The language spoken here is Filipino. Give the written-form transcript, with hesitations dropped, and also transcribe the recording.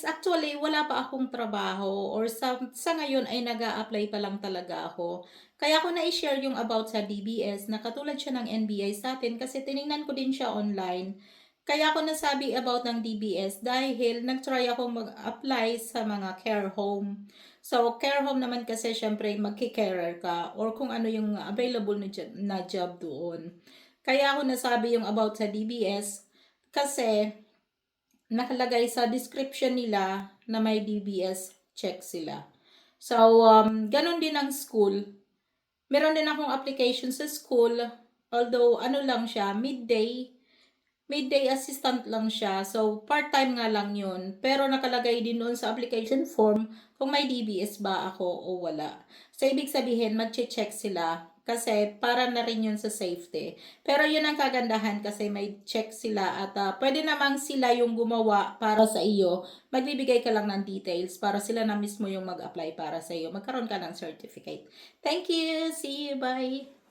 actually wala pa akong trabaho or sa ngayon ay nag-a-apply pa lang talaga ako. Kaya ko na-i-share yung about sa DBS na katulad siya ng NBI sa'tin kasi tiningnan ko din siya online. Kaya ako nasabi about ng DBS dahil nag-try akong mag-apply sa mga care home. So, care home naman kasi syempre magki-carer ka or kung ano yung available na job doon. Kaya ako nasabi yung about sa DBS kasi nakalagay sa description nila na may DBS check sila. So, ganun din ang school. Meron din akong application sa school, although ano lang siya, midday assistant lang siya. So, part-time nga lang yun. Pero nakalagay din doon sa application form kung may DBS ba ako o wala. So, ibig sabihin, mag-check sila kasi para na rin yun sa safety. Pero yun ang kagandahan kasi may check sila at pwede namang sila yung gumawa para sa iyo. Magbibigay ka lang ng details para sila na mismo yung mag-apply para sa iyo. Magkaroon ka ng certificate. Thank you! See you! Bye!